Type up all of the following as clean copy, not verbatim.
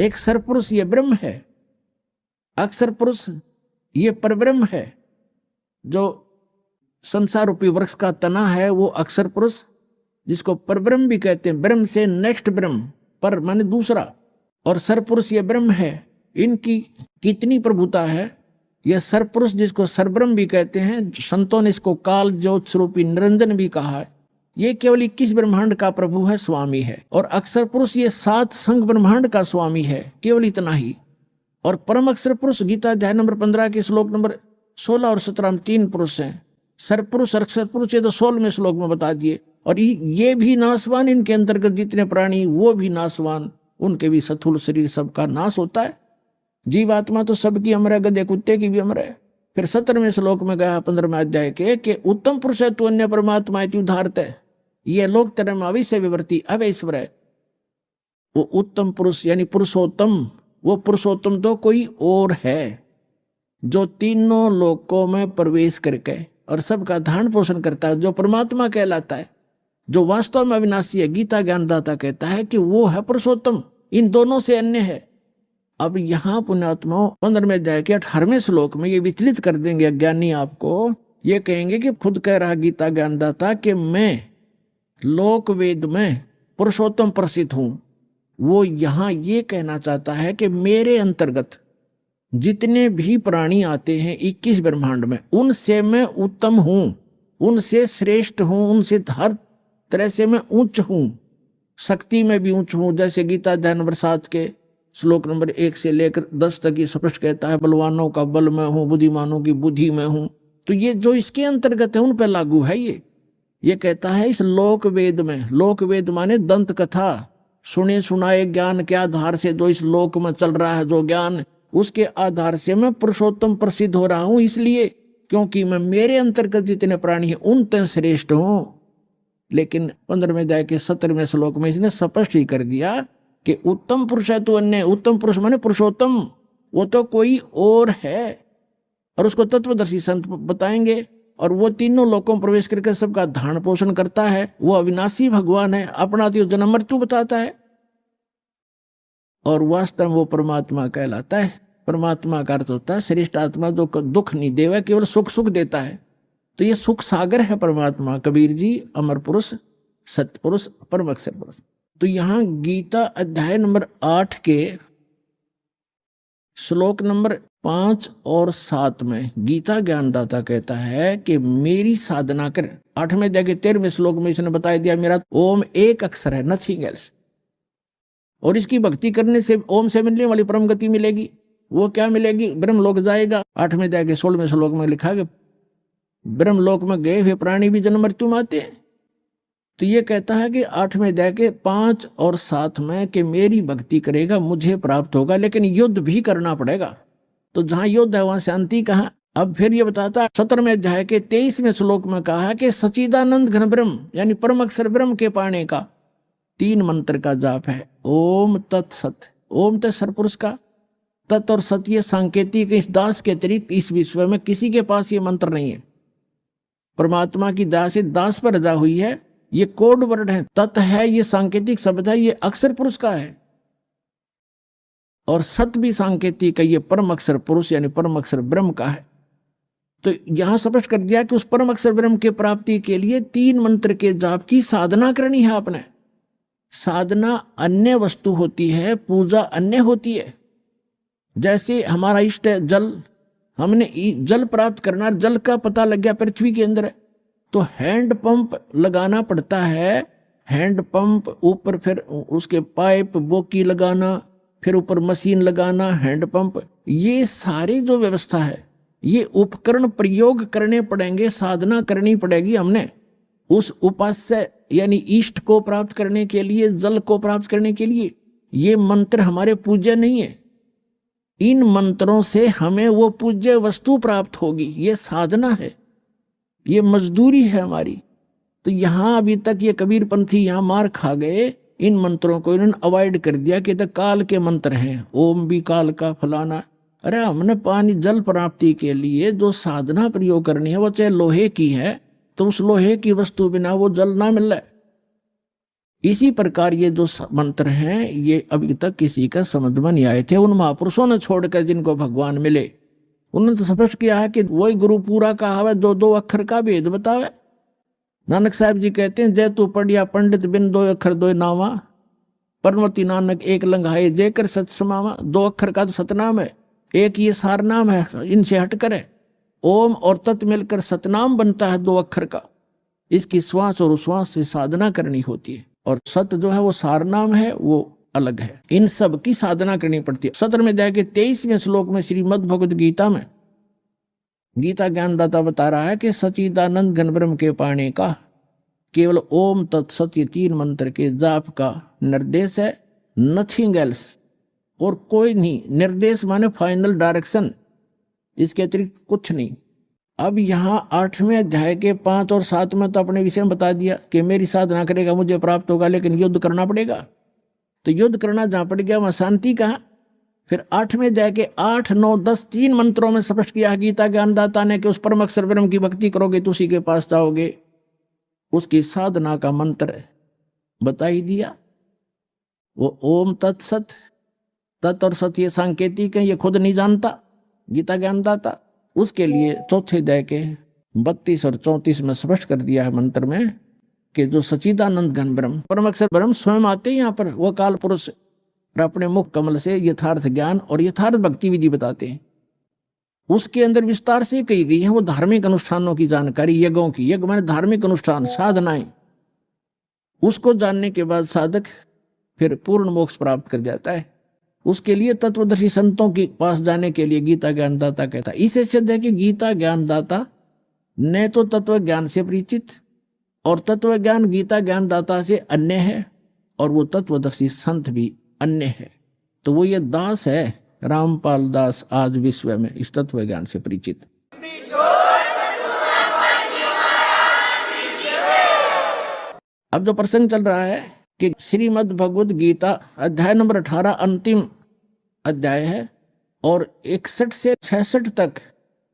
एक सरपुरुष ये ब्रह्म है, अक्षर पुरुष ये परब्रह्म है। जो संसार रूपी वृक्ष का तना है वो अक्षर पुरुष, जिसको परब्रह्म भी कहते हैं। ब्रह्म से नेक्स्ट ब्रह्म, पर माने दूसरा, और सरपुरुष ये ब्रह्म है। इनकी कितनी प्रभुता है। यह सरपुरुष जिसको सरब्रह्म भी कहते हैं, संतों ने इसको काल ज्योत स्वरूपी निरंजन भी कहा है। ये केवल 21 ब्रह्मांड का प्रभु है, स्वामी है। और अक्षर पुरुष ये 7 संघ ब्रह्मांड का स्वामी है, केवल इतना ही। और परम अक्षर पुरुष गीता अध्याय नंबर 15 के श्लोक नंबर 16 और 17 में 3 पुरुष हैं। सरपुरुष अक्षर पुरुष ये तो 16वें श्लोक में बता दिए। और ये भी नासवान, इनके अंतर्गत जितने प्राणी वो भी नासवान, उनके भी स्थूल शरीर सबका नाश होता है। जीवात्मा तो सबकी अमर है, गधे कुत्ते की भी अमर है। फिर 17वें श्लोक में गया 15वें अध्याय के कि उत्तम पुरुष है तू अन्य परमात्मा इति उदाहरत है। ये लोक तरम अविश्य विवर्ती अवैश्वर है। वो उत्तम पुरुष यानी पुरुषोत्तम, वो पुरुषोत्तम तो कोई और है जो तीनों लोकों में प्रवेश करके और सबका धारण पोषण करता है, जो परमात्मा कहलाता है, जो वास्तव में अविनाशी है। गीता ज्ञानदाता कहता है कि वो है पुरुषोत्तम, इन दोनों से अन्य है। अब यहाँ पुण्यात्मा 15वें अध्याय के 18वें श्लोक में ये विचलित कर देंगे अज्ञानी आपको। ये कहेंगे कि खुद कह रहा गीता ज्ञानदाता कि मैं लोक वेद में पुरुषोत्तम प्रसिद्ध हूं। वो यहाँ ये कहना चाहता है कि मेरे अंतर्गत जितने भी प्राणी आते हैं 21 ब्रह्मांड में, उनसे मैं उत्तम हूं, उनसे श्रेष्ठ हूं, उनसे हर तरह से मैं उच्च हूं। शक्ति में भी उच्च हूं। जैसे गीता अध्याय नंबर 7 के श्लोक नंबर 1 से लेकर 10 तक ये स्पष्ट कहता है, बलवानों का बल में हूं, बुद्धिमानों की बुद्धि में हूं। तो ये जो इसके अंतर्गत है उन पर लागू है। ये कहता है इस लोक वेद में, लोक वेद माने दंत कथा, सुने सुनाए ज्ञान के आधार से जो इस लोक में चल रहा है, जो ज्ञान, उसके आधार से मैं पुरुषोत्तम प्रसिद्ध हो रहा हूं। इसलिए क्योंकि मैं मेरे अंतर्गत जितने प्राणी हैं उन तक श्रेष्ठ हूं। लेकिन 15वें अध्याय के 17वें श्लोक में इसने स्पष्ट ही कर दिया कि उत्तम पुरुष है तो अन्य। उत्तम पुरुष माने पुरुषोत्तम, वो तो कोई और है। और उसको तत्वदर्शी संत बताएंगे। और वो तीनों लोकों में प्रवेश करके सबका धारण पोषण करता है। वो अविनाशी भगवान है, अपना तो जन्म मृत्यु बताता है। और वास्तव में वो परमात्मा कहलाता है। परमात्मा का अर्थ होता है श्रेष्ठ आत्मा, जो दुख नहीं देवा, केवल सुख सुख देता है। तो ये सुख सागर है परमात्मा। कबीर जी अमर पुरुष, सत्य पुरुष, परम अक्षर पुरुष। तो यहाँ गीता अध्याय नंबर 8 के श्लोक नंबर 5 और 7 में गीता ज्ञानदाता कहता है कि मेरी साधना कर। 8वें अध्याय के 13वें श्लोक में इसने बता दिया मेरा ओम एक अक्षर है, नथिंग एल्स। और इसकी भक्ति करने से ओम से मिलने वाली परम गति मिलेगी। वो क्या मिलेगी? ब्रह्म लोक जाएगा। 8वें अध्याय के 16वें श्लोक में लिखा है ब्रह्म लोक में गए हुए प्राणी भी जन्म मृत्यु में आते हैं। तो ये कहता है कि 8वें अध्याय के 5 और 7 में कि मेरी भक्ति करेगा मुझे प्राप्त होगा, लेकिन युद्ध भी करना पड़ेगा। तो जहां युद्ध है वहां शांति कहाँ? अब फिर ये बताता है 17वें अध्याय के 23वें श्लोक में कहा कि सच्चिदानंद घन ब्रह्म यानी परम अक्षर ब्रह्म के पाने का 3 मंत्र का जाप है। ओम तत्सत। ओम तो सरपुरुष का, तत् और सत ये सांकेतिक, इस दास के अतिरिक्त इस विश्व में किसी के पास ये मंत्र नहीं है। परमात्मा की दास दास पर रजा हुई है। ये कोड वर्ड है। तत् है ये सांकेतिक शब्द है, ये अक्षर पुरुष का है। और सत भी सांकेतिक है, ये परम अक्षर पुरुष यानी परम अक्षर ब्रह्म का है। तो यहां स्पष्ट कर दिया कि उस परम अक्षर ब्रह्म के प्राप्ति के लिए 3 मंत्र के जाप की साधना करनी है आपने। साधना अन्य वस्तु होती है, पूजा अन्य होती है। जैसे हमारा इष्ट है जल, हमने जल प्राप्त करना, जल का पता लग गया पृथ्वी के अंदर है, तो हैंड पंप लगाना पड़ता है। हैंड पंप ऊपर फिर उसके पाइप बोकी लगाना, फिर ऊपर मशीन लगाना, हैंड पंप, ये सारी जो व्यवस्था है, ये उपकरण प्रयोग करने पड़ेंगे, साधना करनी पड़ेगी हमने उस उपास्य यानी इष्ट को प्राप्त करने के लिए, जल को प्राप्त करने के लिए। ये मंत्र हमारे पूज्य नहीं है। इन मंत्रों से हमें वो पूज्य वस्तु प्राप्त होगी। ये साधना है, ये मजदूरी है हमारी। तो यहां अभी तक ये कबीर पंथी यहां मार खा गए। इन मंत्रों को इन्होंने अवॉइड कर दिया कि तो काल के मंत्र हैं, ओम भी काल का फलाना। अरे हमने पानी जल प्राप्ति के लिए जो साधना प्रयोग करनी है वो चाहे लोहे की है, तो उस लोहे की वस्तु बिना वो जल ना मिल रहा है। इसी प्रकार ये जो मंत्र हैं ये अभी तक किसी का समझ में नहीं आए थे। उन महापुरुषों ने छोड़कर जिनको भगवान मिले उन्होंने तो स्पष्ट किया है कि वही गुरु पूरा कहा है, दो दो अक्षर का भेद बतावे। नानक साहब जी कहते हैं, जय तू पढ़िया पंडित बिन दो अक्षर दो नामा, परमति नानक एक लंघाए जय कर सत समावा। दो अक्षर का तो सतनाम है, एक ये सार नाम है, इनसे हटकर है। ओम और तत् मिलकर सतनाम बनता है दो अक्षर का। इसकी श्वास और उश्वास से साधना करनी होती है, और सत जो है वो सार नाम है, वो अलग है। इन सब की साधना करनी पड़ती है। 17 में जाके 23वें श्लोक में श्रीमद् भगवद गीता में गीता ज्ञानदाता बता रहा है कि सच्चिदानंद घन ब्रह्म के पाने का केवल ओम तत्सत ये 3 मंत्र के जाप का निर्देश है, नथिंग एल्स, और कोई नहीं। निर्देश माने फाइनल डायरेक्शन, इसके अतिरिक्त कुछ नहीं। अब यहाँ 8वें अध्याय के 5 और 7 में तो अपने विषय में बता दिया कि मेरी साधना करेगा मुझे प्राप्त होगा, लेकिन युद्ध करना पड़ेगा। तो युद्ध करना जहां पड़ गया वहां शांति कहा। फिर 8वें अध्याय के 8, 9, 10 3 मंत्रों में स्पष्ट किया गीता ज्ञानदाता ने कि उस परम अक्षर ब्रह्म की भक्ति करोगे तो उसी के पास जाओगे। उसकी साधना का मंत्र बता ही दिया, वो ओम तत्सत। तत् और सत ये सांकेतिक है, ये खुद नहीं जानता गीता ज्ञानदाता। उसके लिए 4थे अध्याय के 32 और 34 में स्पष्ट कर दिया है मंत्र में कि जो सच्चिदानंद घन ब्रह्म परम अक्षर ब्रह्म स्वयं आते हैं यहाँ पर, वो काल पुरुष, और अपने मुख कमल से यथार्थ ज्ञान और यथार्थ भक्ति विधि बताते हैं। उसके अंदर विस्तार से कही गई है वो धार्मिक अनुष्ठानों की जानकारी, यज्ञों की। यज्ञ माने धार्मिक अनुष्ठान, साधनाएं। उसको जानने के बाद साधक फिर पूर्ण मोक्ष प्राप्त कर जाता है। उसके लिए तत्वदर्शी संतों के पास जाने के लिए गीता ज्ञानदाता कहता है। इसे सिद्ध है कि गीता ज्ञानदाता न तो तत्व ज्ञान से परिचित, और तत्व ज्ञान गीता ज्ञानदाता से अन्य है, और वो तत्वदर्शी संत भी अन्य है। तो वो ये दास है, रामपाल दास, आज विश्व में इस तत्व ज्ञान से परिचित। अब जो प्रसंग चल रहा है कि श्रीमद् भगवद गीता अध्याय नंबर 18 अंतिम अध्याय है, और 61 से 66 तक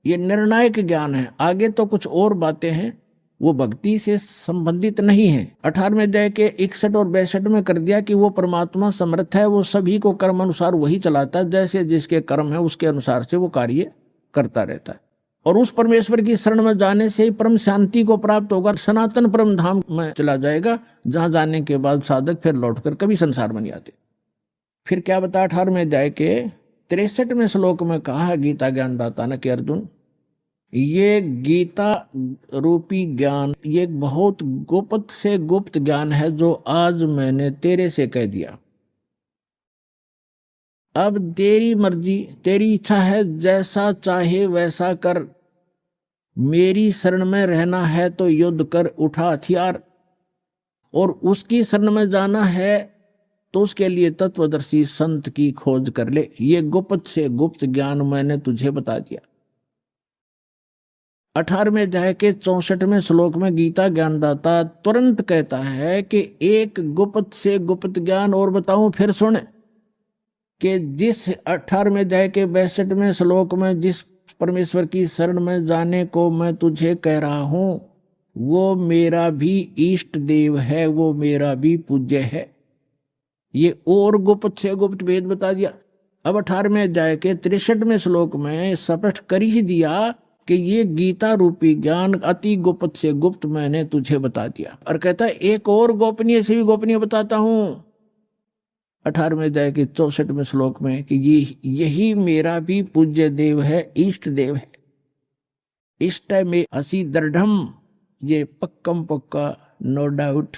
ये निर्णायक ज्ञान है। आगे तो कुछ और बातें हैं, वो भक्ति से संबंधित नहीं है। 18वें अध्याय के 61 और 62 में कर दिया कि वो परमात्मा समर्थ है, वो सभी को कर्म अनुसार वही चलाता है, जैसे जिसके कर्म है उसके अनुसार से वो कार्य करता रहता है। और उस परमेश्वर की शरण में जाने से ही परम शांति को प्राप्त होगा, सनातन परम धाम में चला जाएगा, जहां जाने के बाद साधक फिर लौटकर कभी संसार में नहीं आते। फिर क्या बता 18वें अध्याय के 63वें श्लोक में कहा है गीता ज्ञानदाता ने कि अर्जुन, ये गीता रूपी ज्ञान ये बहुत गुप्त से गुप्त ज्ञान है जो आज मैंने तेरे से कह दिया। अब तेरी मर्जी, तेरी इच्छा है, जैसा चाहे वैसा कर। मेरी शरण में रहना है तो युद्ध कर, उठा हथियार, और उसकी शरण में जाना है तो उसके लिए तत्वदर्शी संत की खोज कर ले। ये गुप्त से गुप्त ज्ञान मैंने तुझे बता दिया। 18वें अध्याय के 64वें श्लोक में गीता ज्ञानदाता तुरंत कहता है कि एक गुप्त से गुप्त ज्ञान और बताऊं, फिर सुन कि जिस 18वें अध्याय के 62वें श्लोक में जिस परमेश्वर की शरण में जाने को मैं तुझे कह रहा हूं, वो मेरा भी इष्ट देव है, वो मेरा भी पूज्य है। ये और गुप्त से गुप्त भेद बता दिया। अब 18वें अध्याय के 63वें श्लोक में स्पष्ट कर ही दिया कि ये गीता रूपी ज्ञान अति गुप्त से गुप्त मैंने तुझे बता दिया। और कहता है एक और गोपनीय से भी गोपनीय बताता हूं 18वें अध्याय के 64वें श्लोक में कि यही मेरा भी पूज्य देव है, इष्ट देव है। इष्ट में असी दृढ़म, ये पक्कम पक्का, नो डाउट।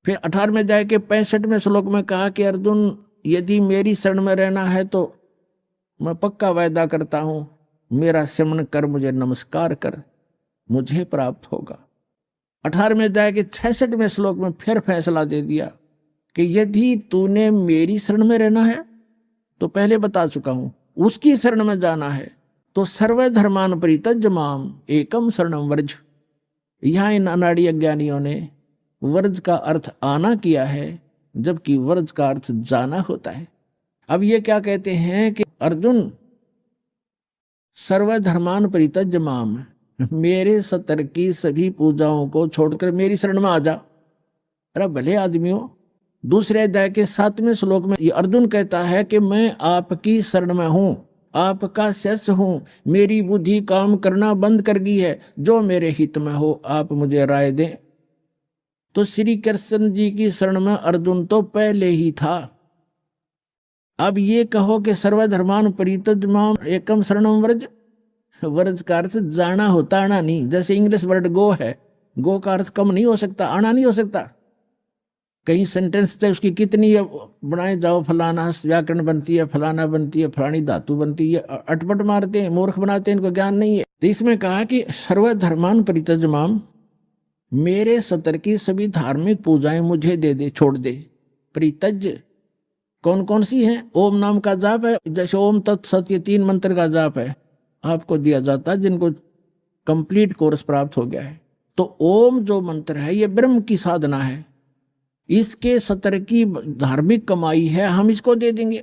फिर 18वें अध्याय के 65वें श्लोक में कहा कि अर्जुन, यदि मेरी शरण में रहना है तो मैं पक्का वायदा करता हूं, मेरा सिमरन कर, मुझे नमस्कार कर, मुझे प्राप्त होगा। 18वें अध्याय के 66वें श्लोक में फिर फैसला दे दिया कि यदि तूने मेरी शरण में रहना है तो पहले बता चुका हूं, उसकी शरण में जाना है तो सर्व धर्मान परित्यज्य माम एकम शरणम वर्ज। यहां इन अनाड़ी अज्ञानियों ने वर्ज का अर्थ आना किया है, जबकि वर्ज का अर्थ जाना होता है। अब ये क्या कहते हैं कि अर्जुन, सर्वधर्मान परित्यज्य माम, मेरे सतर की सभी पूजाओं को छोड़कर मेरी शरण में आ जा। अरे भले आदमियों, दूसरे अध्याय के 7वें श्लोक में ये अर्जुन कहता है कि मैं आपकी शरण में हूं, आपका शिष्य हूं, मेरी बुद्धि काम करना बंद कर गई है, जो मेरे हित में हो आप मुझे राय दें। तो श्री कृष्ण जी की शरण में अर्जुन तो पहले ही था। अब ये कहो कि सर्वधर्मान परित्यज्य एकम शरणम व्रज, व्रज का अर्थ जाना होता, आना नहीं। जैसे इंग्लिश वर्ड गो है, गो का अर्थ कम नहीं हो सकता, आना नहीं हो सकता। कहीं सेंटेंस से उसकी कितनी बनाए जाओ, फलाना व्याकरण बनती है, फलाना बनती है, फलानी धातु बनती है, अटपट मारते हैं, मूर्ख बनाते हैं, इनको ज्ञान नहीं है। तो इसमें कहा कि सर्वधर्मान परित्यज्य, मेरे सतर की सभी धार्मिक पूजाएं मुझे दे दे, छोड़ दे। परित्यज्य कौन कौन सी है? ओम नाम का जाप है, जैसे ओम तत्सत, ये 3 मंत्र का जाप है, आपको दिया जाता है जिनको कंप्लीट कोर्स प्राप्त हो गया है। तो ओम जो मंत्र है ये ब्रह्म की साधना है, इसके सतर की धार्मिक कमाई है, हम इसको दे देंगे।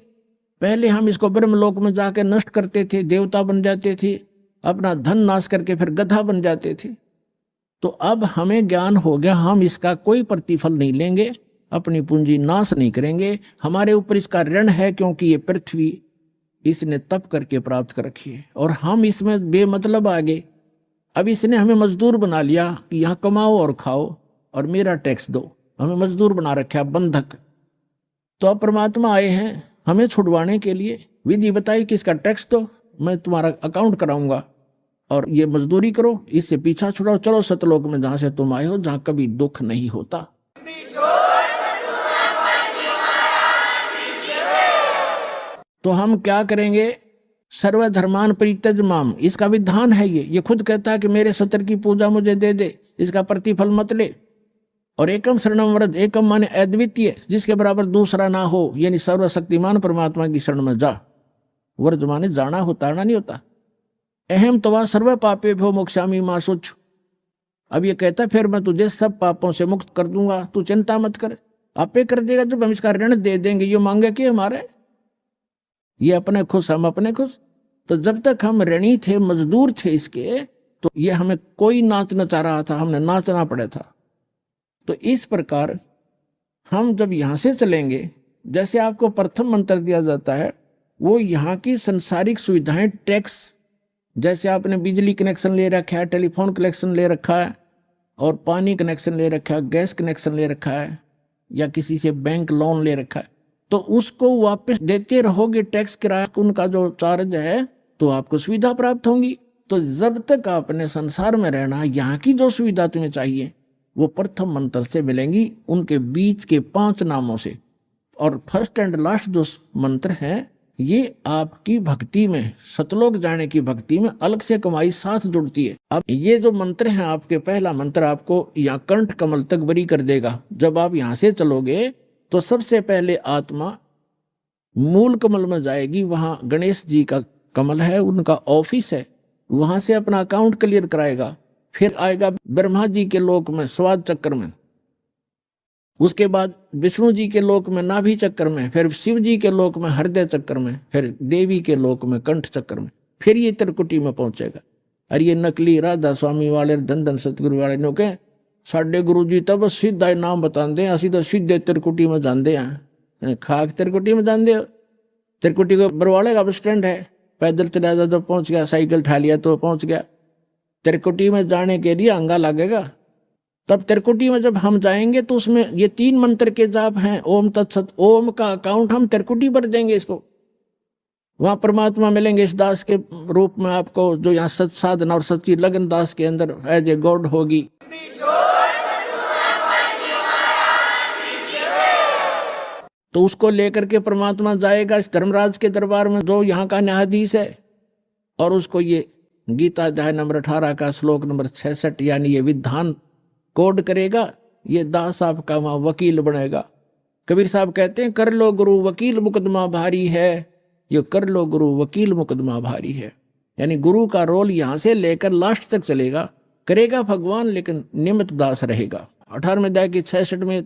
पहले हम इसको ब्रह्मलोक में जाकर नष्ट करते थे, देवता बन जाते थे, अपना धन नाश करके फिर गधा बन जाते थे। तो अब हमें ज्ञान हो गया, हम इसका कोई प्रतिफल नहीं लेंगे, अपनी पूंजी नाश नहीं करेंगे। हमारे ऊपर इसका ऋण है, क्योंकि ये पृथ्वी इसने तप करके प्राप्त कर रखी है और हम इसमें बेमतलब आ गए। अब इसने हमें मजदूर बना लिया कि यहाँ कमाओ और खाओ और मेरा टैक्स दो, हमें मजदूर बना रखा, बंधक। तो अब परमात्मा आए हैं हमें छुड़वाने के लिए, विधि बताई कि इसका टैक्स दो, मैं तुम्हारा अकाउंट कराऊंगा और ये मजदूरी करो, इससे पीछा छुड़ाओ, चलो सतलोक में जहां से तुम आए हो, जहां कभी दुख नहीं होता। तो हम क्या करेंगे? सर्वधर्मान परित्यज्य माम, इसका विधान है ये खुद कहता है कि मेरे सतर की पूजा मुझे दे दे, इसका प्रतिफल मत ले। और एकम शरणम व्रज, एकम माने अद्वितीय, जिसके बराबर दूसरा ना हो, यानी सर्वशक्तिमान परमात्मा की शरण में जा। व्रज माने जाना होता, आना नहीं होता। अहम तवा सर्व पापे भो मोक्षामी मां शुच, अब ये कहता फिर मैं तुझे सब पापों से मुक्त कर दूंगा, तू चिंता मत कर। आपे कर देगा जब हम इसका ऋण दे देंगे। ये मांगे कि हमारे, ये अपने खुश हम अपने खुश। तो जब तक हम ऋणी थे, मजदूर थे इसके, तो ये हमें कोई नाच नचा रहा था, हमने नाचना पड़ा था। तो इस प्रकार हम जब यहां से चलेंगे, जैसे आपको प्रथम मंत्र दिया जाता है, वो यहाँ की संसारिक सुविधाएं, टैक्स, जैसे आपने बिजली कनेक्शन ले रखा है, टेलीफोन कनेक्शन ले रखा है, और पानी कनेक्शन ले रखा है, गैस कनेक्शन ले रखा है, या किसी से बैंक लोन ले रखा है, तो उसको वापस देते रहोगे, टैक्स किराया उनका जो चार्ज है, तो आपको सुविधा प्राप्त होंगी। तो जब तक आपने संसार में रहना, यहाँ की जो सुविधा तुम्हें चाहिए वो प्रथम मंत्र से मिलेंगी, उनके बीच के 5 नामों से। और फर्स्ट एंड लास्ट जो मंत्र है, ये आपकी भक्ति में, सतलोक जाने की भक्ति में अलग से कमाई साथ जुड़ती है। अब ये जो मंत्र है आपके, पहला मंत्र आपको यहाँ कंठ कमल तक बरी कर देगा। जब आप यहाँ से चलोगे तो सबसे पहले आत्मा मूल कमल में जाएगी, वहां गणेश जी का कमल है, उनका ऑफिस है, वहां से अपना अकाउंट क्लियर कराएगा। फिर आएगा ब्रह्मा जी के लोक में स्वाद चक्र में, उसके बाद विष्णु जी के लोक में नाभि चक्र में, फिर शिव जी के लोक में हृदय चक्र में, फिर देवी के लोक में कंठ चक्र में, फिर ये त्रिकुटी में पहुंचेगा। अरे ये नकली राधा स्वामी वाले, धन धन सतगुरु वाले नो के साढ़े गुरु जी तब सीधा नाम बताते, असि तो सीधे त्रिकुटी में जाते हैं। खाक त्रिकुटी में जानते हो? त्रिकुटी को बरवाड़े का बस स्टैंड है, पैदल चला जा तो पहुंच गया, साइकिल उठा लिया तो पहुंच गया। त्रिकुटी में जाने के लिए अंगा लगेगा। तब त्रिकुटी में जब हम जाएंगे तो उसमें ये 3 मंत्र के जाप हैं, ओम तत्सत। ओम का अकाउंट हम त्रिकुटी पर देंगे इसको, वहां परमात्मा मिलेंगे इस दास के रूप में आपको, जो यहाँ सत साधना और सच्ची लगन दास के अंदर एज ए गॉड होगी। तो उसको लेकर के परमात्मा जाएगा इस धर्मराज के दरबार में, जो यहाँ का न्यायाधीश है, और उसको ये गीता अध्याय नंबर 18 का श्लोक नंबर 66 यानी ये विधान कोड करेगा। ये दास आपका वहां वकील बनेगा। कबीर साहब कहते हैं, कर लो गुरु वकील मुकदमा भारी है, ये कर लो गुरु वकील मुकदमा भारी है। यानी गुरु का रोल यहां से लेकर लास्ट तक चलेगा, करेगा भगवान, लेकिन निमित्त दास रहेगा। 18वें अध्याय की 66 में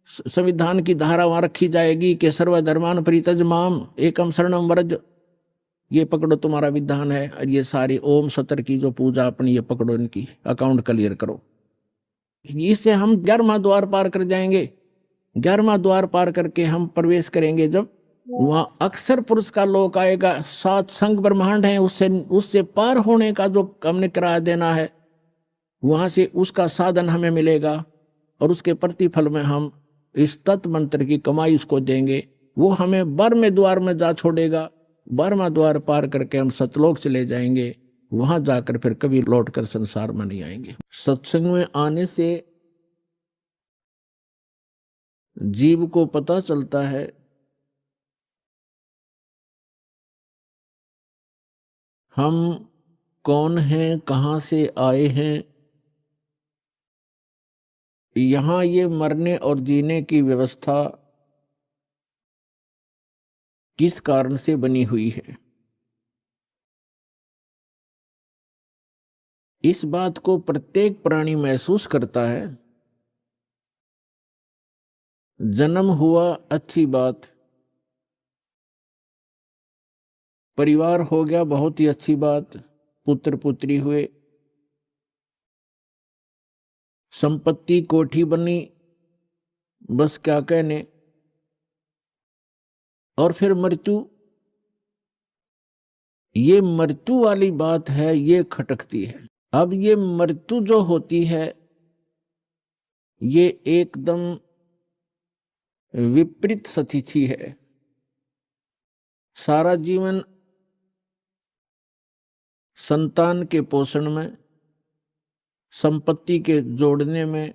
संविधान की धारा वहां रखी जाएगी कि सर्वधर्मान परित्यज्य माम एकम शरणम व्रज, ये पकड़ो तुम्हारा विधान है। और ये सारी ओम सतर की जो पूजा अपनी, ये पकड़ो, इनकी अकाउंट क्लियर करो। इससे हम 11वां द्वार पार कर जाएंगे। 11वां द्वार पार करके हम प्रवेश करेंगे जब वहां अक्षर पुरुष का लोक आएगा। 7 संघ ब्रह्मांड है, उससे उससे पार होने का जो हमने किराया देना है, वहां से उसका साधन हमें मिलेगा और उसके प्रतिफल में हम इस तत्व मंत्र की कमाई उसको देंगे। वो हमें 12वें द्वार में जा छोड़ेगा। 12वां द्वार पार करके हम सतलोक चले जाएंगे। वहां जाकर फिर कभी लौटकर संसार में नहीं आएंगे। सत्संग में आने से जीव को पता चलता है हम कौन हैं, कहां से आए हैं। यहां ये मरने और जीने की व्यवस्था किस कारण से बनी हुई है, इस बात को प्रत्येक प्राणी महसूस करता है। जन्म हुआ अच्छी बात, परिवार हो गया बहुत ही अच्छी बात, पुत्र पुत्री हुए, संपत्ति कोठी बनी, बस क्या कहने। और फिर मृत्यु, ये मृत्यु वाली बात है, ये खटकती है। अब ये मृत्यु जो होती है ये एकदम विपरीत स्थिति है। सारा जीवन संतान के पोषण में, संपत्ति के जोड़ने में,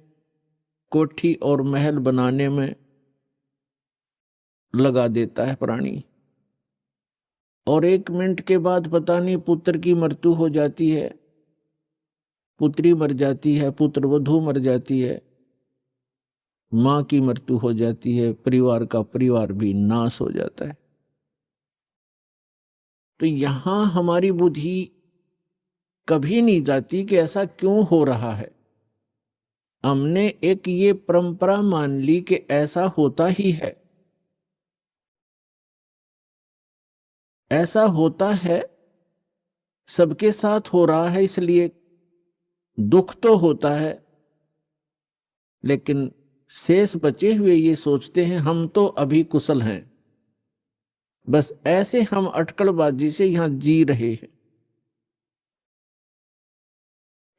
कोठी और महल बनाने में लगा देता है प्राणी, और 1 मिनट के बाद पता नहीं पुत्र की मृत्यु हो जाती है, पुत्री मर जाती है, पुत्र वधू मर जाती है, मां की मृत्यु हो जाती है, परिवार का परिवार भी नाश हो जाता है। तो यहां हमारी बुद्धि कभी नहीं जाती कि ऐसा क्यों हो रहा है। हमने एक ये परंपरा मान ली कि ऐसा होता ही है, ऐसा होता है, सबके साथ हो रहा है, इसलिए दुख तो होता है। लेकिन शेष बचे हुए ये सोचते हैं हम तो अभी कुशल हैं, बस ऐसे हम अटकलबाजी से यहां जी रहे हैं।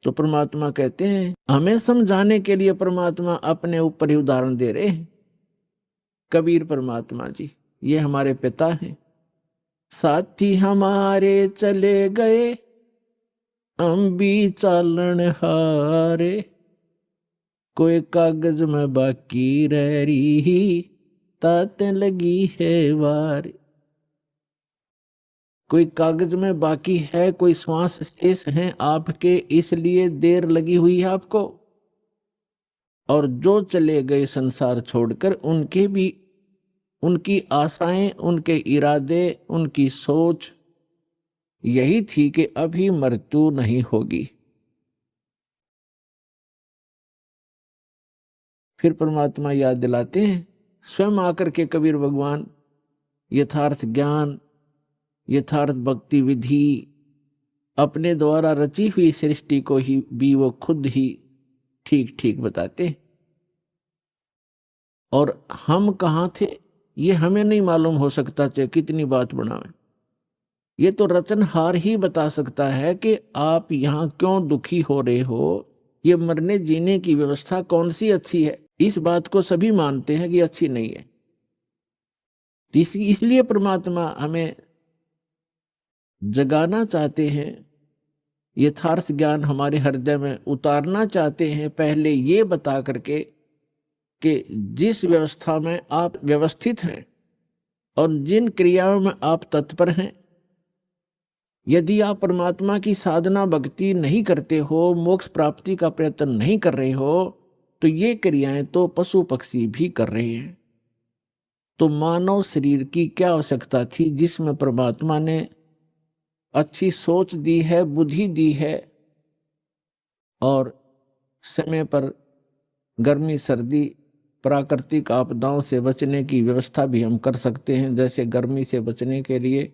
तो परमात्मा कहते हैं, हमें समझाने के लिए परमात्मा अपने ऊपर ही उदाहरण दे रहे हैं। कबीर परमात्मा जी, ये हमारे पिता हैं। साथी हमारे चले गए, हम भी चालन हारे, कोई कागज में बाकी रह रही, ताते लगी है वार। कोई कागज में बाकी है, कोई श्वास शेष हैं आपके, इसलिए देर लगी हुई है आपको। और जो चले गए संसार छोड़कर, उनके भी, उनकी आशाएं, उनके इरादे, उनकी सोच यही थी कि अभी मृत्यु नहीं होगी। फिर परमात्मा याद दिलाते हैं, स्वयं आकर के कबीर भगवान यथार्थ ज्ञान, यथार्थ भक्ति विधि, अपने द्वारा रची हुई सृष्टि को ही भी वो खुद ही ठीक ठीक बताते हैं। और हम कहाँ थे ये हमें नहीं मालूम हो सकता, चाहे कितनी बात बनावे। ये तो रचनहार ही बता सकता है कि आप यहाँ क्यों दुखी हो रहे हो, ये मरने जीने की व्यवस्था कौन सी अच्छी है। इस बात को सभी मानते हैं कि अच्छी नहीं है। इसलिए परमात्मा हमें जगाना चाहते हैं, यथार्थ ज्ञान हमारे हृदय में उतारना चाहते हैं, पहले ये बता करके कि जिस व्यवस्था में आप व्यवस्थित हैं और जिन क्रियाओं में आप तत्पर हैं, यदि आप परमात्मा की साधना भक्ति नहीं करते हो, मोक्ष प्राप्ति का प्रयत्न नहीं कर रहे हो, तो ये क्रियाएं तो पशु पक्षी भी कर रहे हैं। तो मानव शरीर की क्या आवश्यकता थी, जिसमें परमात्मा ने अच्छी सोच दी है, बुद्धि दी है, और समय पर गर्मी सर्दी प्राकृतिक आपदाओं से बचने की व्यवस्था भी हम कर सकते हैं। जैसे गर्मी से बचने के लिए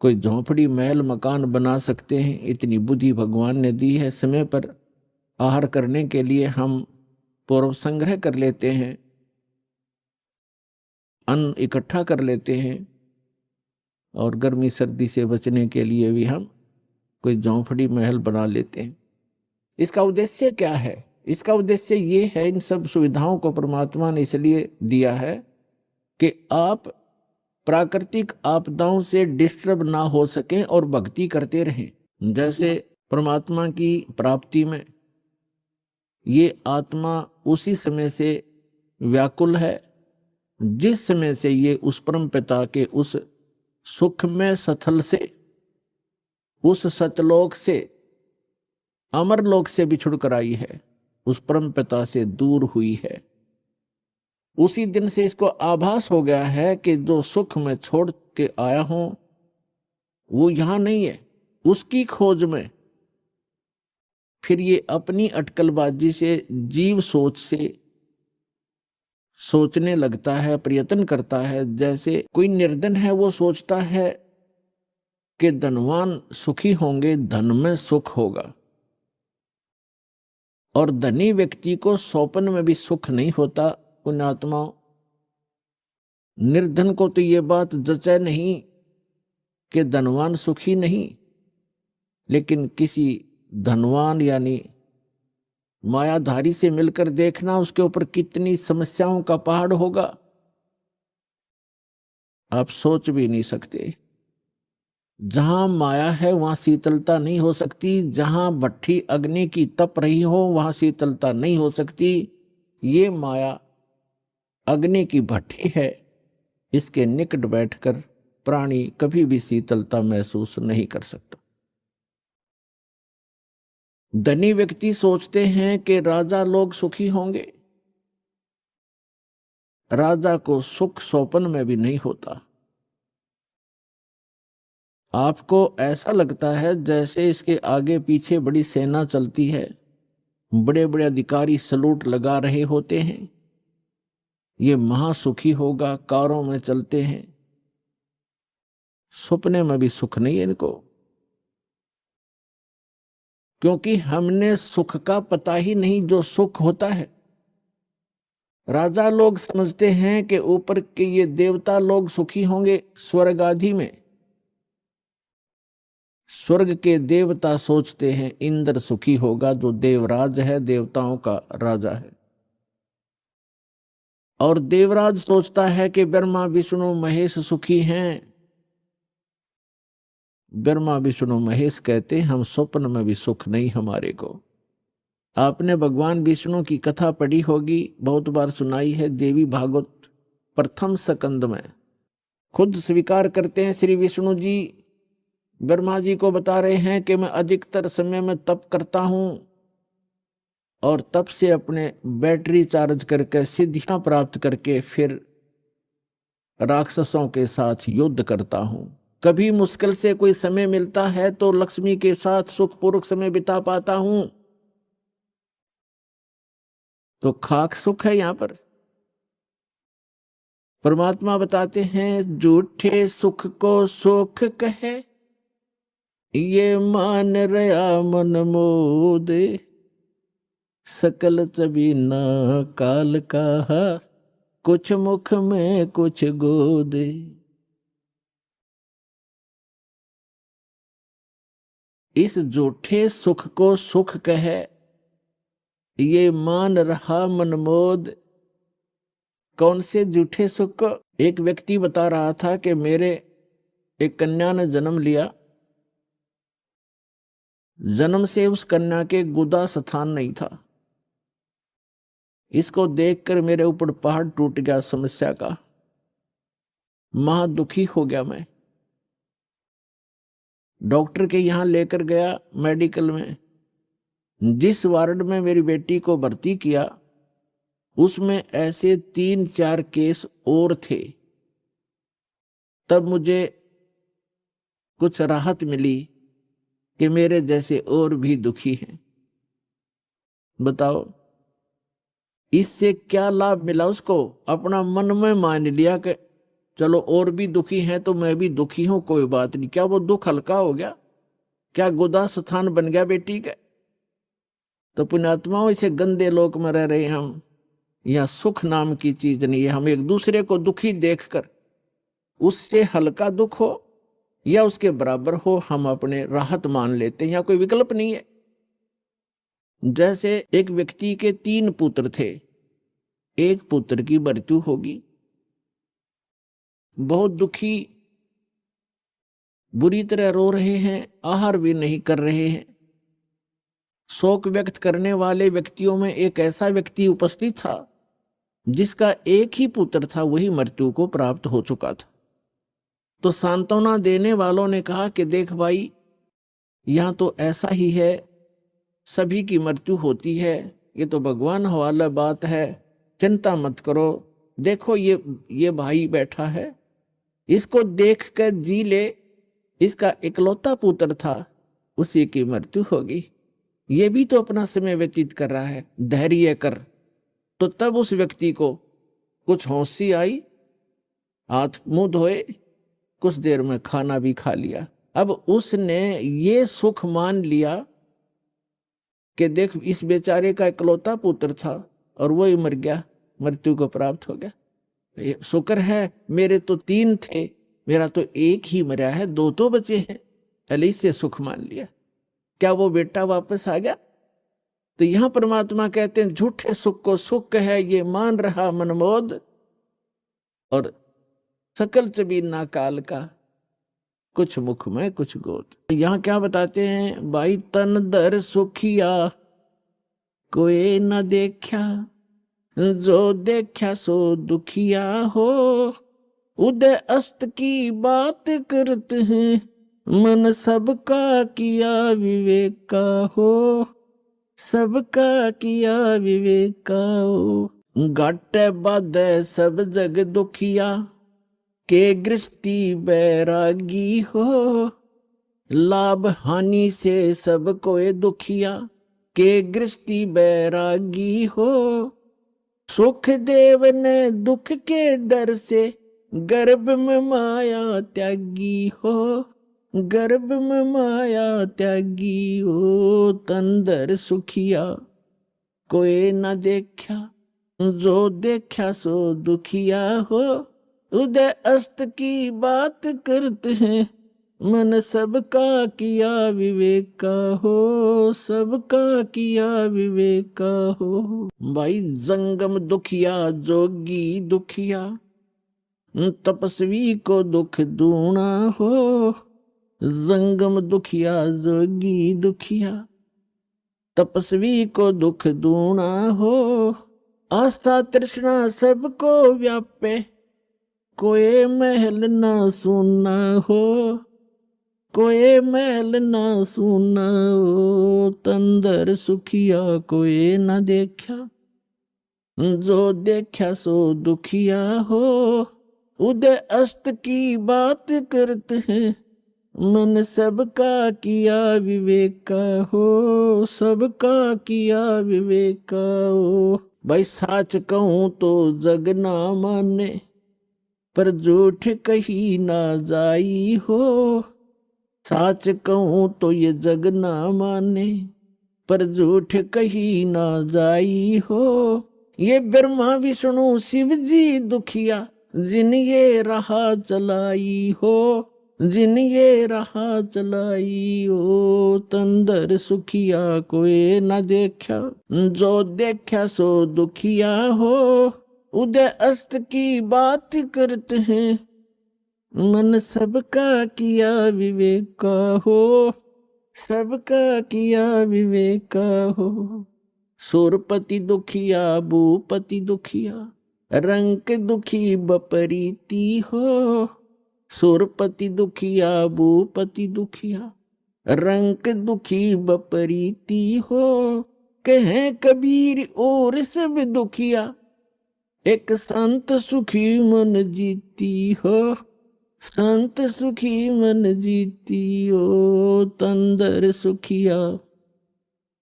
कोई झोंपड़ी महल मकान बना सकते हैं, इतनी बुद्धि भगवान ने दी है। समय पर आहार करने के लिए हम पूर्व संग्रह कर लेते हैं, अन्न इकट्ठा कर लेते हैं, और गर्मी सर्दी से बचने के लिए भी हम कोई झोंपड़ी महल बना लेते हैं। इसका उद्देश्य क्या है? इसका उद्देश्य ये है, इन सब सुविधाओं को परमात्मा ने इसलिए दिया है कि आप प्राकृतिक आपदाओं से डिस्टर्ब ना हो सकें और भक्ति करते रहें। जैसे परमात्मा की प्राप्ति में ये आत्मा उसी समय से व्याकुल है जिस समय से ये उस परम पिता के उस सुखमय स्थल से, उस सतलोक से, अमरलोक से बिछुड़ कर आई है, उस परम पिता से दूर हुई है। उसी दिन से इसको आभास हो गया है कि जो सुख मैं छोड़ के आया हूं वो यहां नहीं है। उसकी खोज में फिर ये अपनी अटकलबाजी से, जीव सोच से सोचने लगता है, प्रयत्न करता है। जैसे कोई निर्धन है, वो सोचता है कि धनवान सुखी होंगे, धन में सुख होगा। और धनी व्यक्ति को स्वप्न में भी सुख नहीं होता। पुण्यात्माओं, निर्धन को तो ये बात जचे नहीं कि धनवान सुखी नहीं, लेकिन किसी धनवान यानी मायाधारी से मिलकर देखना, उसके ऊपर कितनी समस्याओं का पहाड़ होगा, आप सोच भी नहीं सकते। जहां माया है वहां शीतलता नहीं हो सकती। जहां भट्ठी अग्नि की तप रही हो वहां शीतलता नहीं हो सकती। ये माया अग्नि की भट्ठी है, इसके निकट बैठकर प्राणी कभी भी शीतलता महसूस नहीं कर सकता। धनी व्यक्ति सोचते हैं कि राजा लोग सुखी होंगे। राजा को सुख स्वप्न में भी नहीं होता। आपको ऐसा लगता है जैसे इसके आगे पीछे बड़ी सेना चलती है, बड़े बड़े अधिकारी सलूट लगा रहे होते हैं, ये महासुखी होगा, कारों में चलते हैं। सपने में भी सुख नहीं है इनको, क्योंकि हमने सुख का पता ही नहीं जो सुख होता है। राजा लोग समझते हैं कि ऊपर के ये देवता लोग सुखी होंगे स्वर्ग आदि में। स्वर्ग के देवता सोचते हैं इंद्र सुखी होगा, जो देवराज है, देवताओं का राजा है। और देवराज सोचता है कि ब्रह्मा विष्णु महेश सुखी हैं। ब्रह्मा विष्णु महेश कहते हैं हम स्वप्न में भी सुख नहीं हमारे को। आपने भगवान विष्णु की कथा पढ़ी होगी, बहुत बार सुनाई है, देवी भागवत प्रथम स्कंद में। खुद स्वीकार करते हैं श्री विष्णु जी, ब्रह्मा जी को बता रहे हैं कि मैं अधिकतर समय में तप करता हूं और तप से अपने बैटरी चार्ज करके सिद्धियां प्राप्त करके फिर राक्षसों के साथ युद्ध करता हूं। कभी मुश्किल से कोई समय मिलता है तो लक्ष्मी के साथ सुखपूर्वक समय बिता पाता हूं। तो खाक सुख है यहां पर। परमात्मा बताते हैं झूठे सुख को सुख कहे, ये मान रया मन मोदे, सकल चबीना काल कहा, कुछ मुख में कुछ गोदे। इस झूठे सुख को सुख कहे, ये मान रहा मनमोद। कौन से झूठे सुख को? एक व्यक्ति बता रहा था कि मेरे एक कन्या ने जन्म लिया, जन्म से उस कन्या के गुदा स्थान नहीं था। इसको देखकर मेरे ऊपर पहाड़ टूट गया समस्या का। महा दुखी हो गया मैं। डॉक्टर के यहां लेकर गया मेडिकल में। जिस वार्ड में मेरी बेटी को भर्ती किया उसमें ऐसे 3-4 केस और थे। तब मुझे कुछ राहत मिली कि मेरे जैसे और भी दुखी हैं। बताओ इससे क्या लाभ मिला उसको? अपना मन में मान लिया कि चलो और भी दुखी हैं तो मैं भी दुखी हूं, कोई बात नहीं। क्या वो दुख हल्का हो गया? क्या गुदा स्थान बन गया बेटी का? तो पुण्यात्माओं, इसे गंदे लोक में रह रहे हम, यहाँ सुख नाम की चीज नहीं है। हम एक दूसरे को दुखी देखकर उससे हल्का दुख हो या उसके बराबर हो, हम अपने राहत मान लेते हैं, यहाँ कोई विकल्प नहीं है। जैसे एक व्यक्ति के 3 पुत्र थे, एक पुत्र की मृत्यु होगी, बहुत दुखी, बुरी तरह रो रहे हैं, आहार भी नहीं कर रहे हैं। शोक व्यक्त करने वाले व्यक्तियों में एक ऐसा व्यक्ति उपस्थित था जिसका एक ही पुत्र था, वही मृत्यु को प्राप्त हो चुका था। तो सांत्वना देने वालों ने कहा कि देख भाई, यहां तो ऐसा ही है, सभी की मृत्यु होती है, ये तो भगवान हवाला बात है, चिंता मत करो। देखो ये भाई बैठा है, इसको देख कर जी ले, इसका इकलौता पुत्र था, उसी की मृत्यु होगी, ये भी तो अपना समय व्यतीत कर रहा है, धैर्य कर। तो तब उस व्यक्ति को कुछ होशी आई, हाथ मुंह धोए, कुछ देर में खाना भी खा लिया। अब उसने ये सुख मान लिया कि देख, इस बेचारे का इकलौता पुत्र था और वो ही मर गया, मृत्यु को प्राप्त हो गया। शुक्र है, मेरे तो 3 थे, मेरा तो एक ही मरा है, 2 तो बचे हैं, चले इससे सुख मान लिया। क्या वो बेटा वापस आ गया? तो यहां परमात्मा कहते हैं, झूठे सुख को सुख है ये मान रहा मनमोद, और सकल चबीना काल का, कुछ मुख में कुछ गोद। यहां क्या बताते हैं भाई, तन दर सुखिया कोई न देखा, जो देखा सो दुखिया हो, उदय अस्त की बात करते हैं, मन सबका किया विवेक का हो, सबका किया विवेक का हो। घाटे बाधे सब जग दुखिया, के गृहस्थी बैरागी हो, लाभ हानि से सब कोई दुखिया, के गृहस्थी बैरागी हो, सुख देव ने दुख के डर से, गर्भ में माया त्यागी हो, गर्भ में माया त्यागी हो। तंदर सुखिया कोई न देखा, जो देखा सो दुखिया हो, उदय अस्त की बात करते हैं, मन सबका किया विवेक का हो, सबका किया विवेक का हो। भाई जंगम दुखिया जोगी दुखिया, तपस्वी को दुख दूना हो, जंगम दुखिया जोगी दुखिया, तपस्वी को दुख दूना हो, आस्था तृष्णा सबको व्यापे, कोई महल ना सुना हो, कोई महल ना सुना हो। तंदर सुखिया कोई न देखा, जो देखा सो दुखिया हो, उदय अस्त की बात करते हैं, मन सबका किया विवेक का हो, सबका किया विवेक का हो। भाई साच कहूं तो जग ना माने, पर झूठ कही ना जाई हो, साच कहूं तो ये जग ना माने, पर झूठ कही ना जाई हो। ये ब्रह्मा विष्णु शिव जी दुखिया, जिन ये राह चलाई हो, जिन ये राह चलाई हो। तंदर सुखिया कोई न देखा, जो देखा सो दुखिया हो, उदय अस्त की बात करते हैं, मन सबका किया विवेक का हो, सबका किया विवेक का हो। सुरपति दुखिया भूपति दुखिया, रंक दुखी बपरीती हो, सुरपति दुखिया भूपति दुखिया, रंक दुखी बपरीती हो। कहे कबीर और सब दुखिया, एक संत सुखी मन जीती हो, संत सुखी मन जीती हो। तंदर सुखिया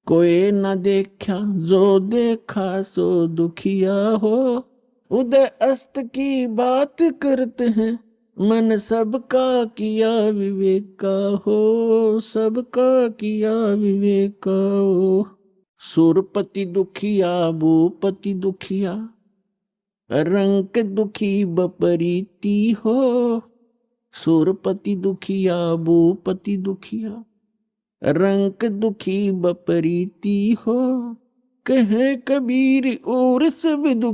कोई न देखा, जो देखा सो दुखिया हो, उदय अस्त की बात करते हैं, मन सबका किया विवेक का हो, सबका किया विवेक का हो। सुरपति दुखिया भूपति दुखिया, रंक दुखी बपरीती हो। सुरपति दुखिया भूपति दुखिया, रंक दुखी बपरीती हो। कहे कबीर और सब दुख